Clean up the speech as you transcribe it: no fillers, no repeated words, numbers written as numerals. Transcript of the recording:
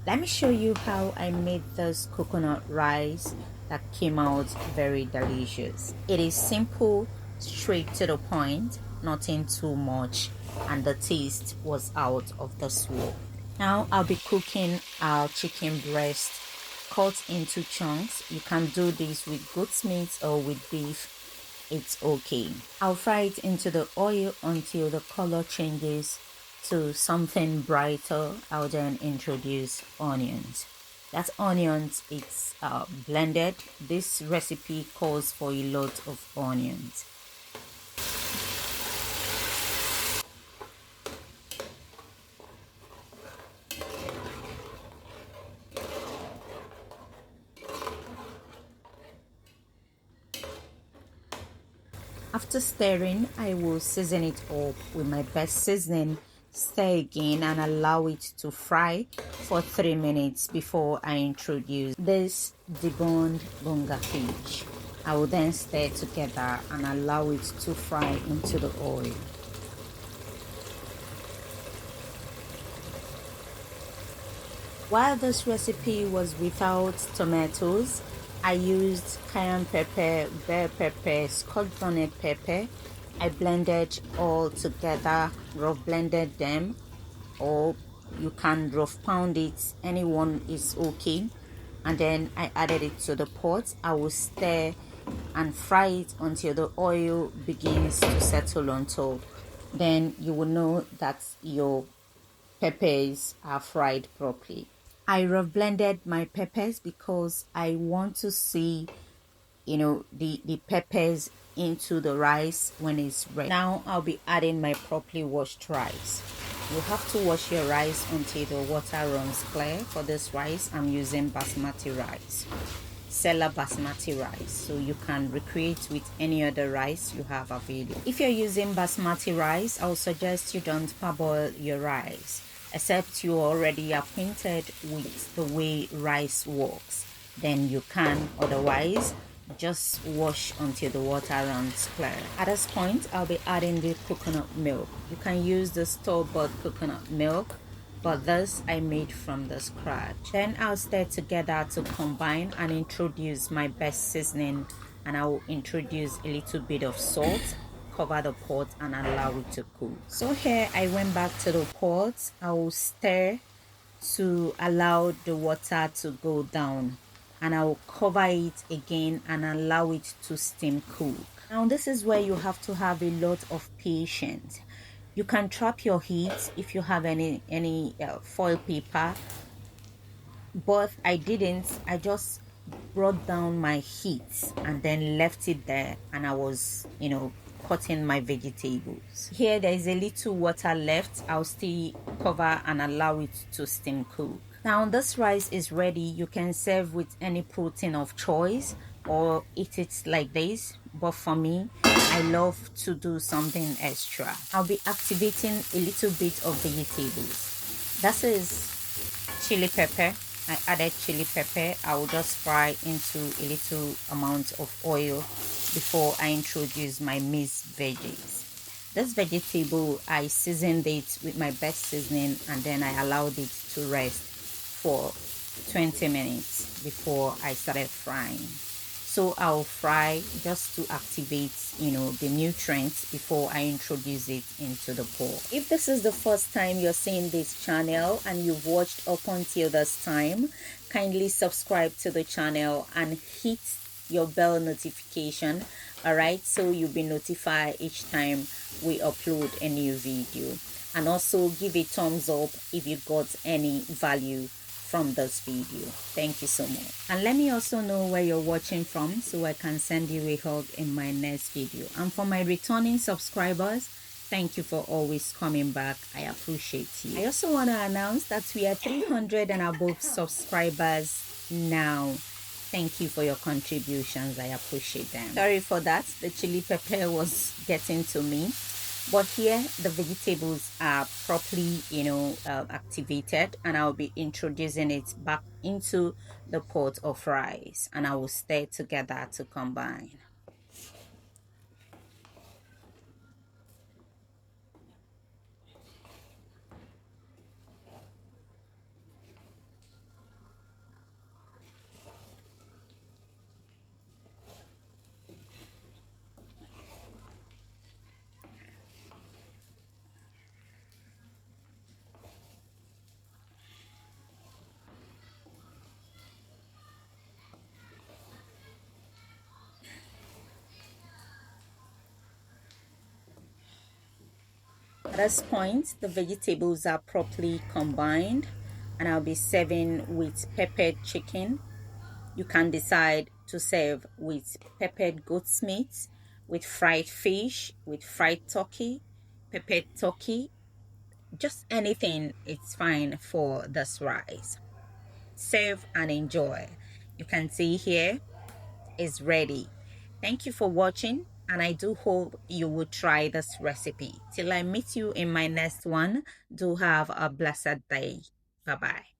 Let me show you how I made this coconut rice that came out very delicious. It is simple, straight to the point, nothing too much, and the taste was out of this world. Now I'll be cooking our chicken breast cut into chunks. You can do this with goat's meat or with beef. It's okay. I'll fry it into the oil until the color changes to something brighter. I'll then introduce onions. That's onions, it's blended. This recipe calls for a lot of onions. After stirring, I will season it up with my best seasoning. Stir again and allow it to fry for 3 minutes before I introduce this deboned bonga fish. I will then stir together and allow it to fry into the oil. While this recipe was without tomatoes, I used cayenne pepper, bell pepper, scotch bonnet pepper. I blended all together, rough blended them, or you can rough pound it, anyone is okay. And then I added it to the pot. I will stir and fry it until the oil begins to settle on top. Then you will know that your peppers are fried properly. I rough blended my peppers because I want to see, the peppers into the rice when it's ready. Now I'll be adding my properly washed rice. You have to wash your rice until the water runs clear. For this rice, I'm using basmati rice, Sela basmati rice, so you can recreate with any other rice you have available. If you're using basmati rice, I would suggest you don't parboil your rice, except you're already acquainted with the way rice works. Then you can, otherwise just wash until the water runs clear. At this point, I'll be adding the coconut milk. You can use the store-bought coconut milk, but this I made from the scratch. Then I'll stir together to combine and introduce my best seasoning, and I will introduce a little bit of salt. Cover the pot and allow it to cool. So here I went back to the pot. I will stir to allow the water to go down, and I will cover it again and allow it to steam cook. Now this is where you have to have a lot of patience. You can trap your heat if you have any foil paper, but I didn't. I just brought down my heat and then left it there, and I was cutting my vegetables. Here there is a little water left. I'll still cover and allow it to steam cook. Now this rice is ready. You can serve with any protein of choice or eat it like this, but for me, I love to do something extra. I'll be activating a little bit of vegetables. That is chili pepper. I added chili pepper. I will just fry into a little amount of oil before I introduce my mixed veggies. This vegetable, I seasoned it with my best seasoning, and then I allowed it to rest for 20 minutes before I started frying. So I'll fry just to activate the nutrients before I introduce it into the pot. If this is the first time you're seeing this channel and you've watched up until this time, kindly subscribe to the channel and hit your bell notification, all right, so you'll be notified each time we upload a new video. And also give a thumbs up if you got any value from this video. Thank you so much. And let me also know where you're watching from so I can send you a hug in my next video. And for my returning subscribers, thank you for always coming back. I appreciate you. I also want to announce that we are 300 and above subscribers now. Thank you for your contributions. I appreciate them. Sorry for that. The chili pepper was getting to me. But here the vegetables are properly activated, and I'll be introducing it back into the pot of rice, and I will stir together to combine. At this point, the vegetables are properly combined, and I'll be serving with peppered chicken. You can decide to serve with peppered goat's meat, with fried fish, with fried turkey, peppered turkey, just anything, it's fine for this rice. Serve and enjoy. You can see here is ready. Thank you for watching, and I do hope you will try this recipe. Till I meet you in my next one, do have a blessed day. Bye bye.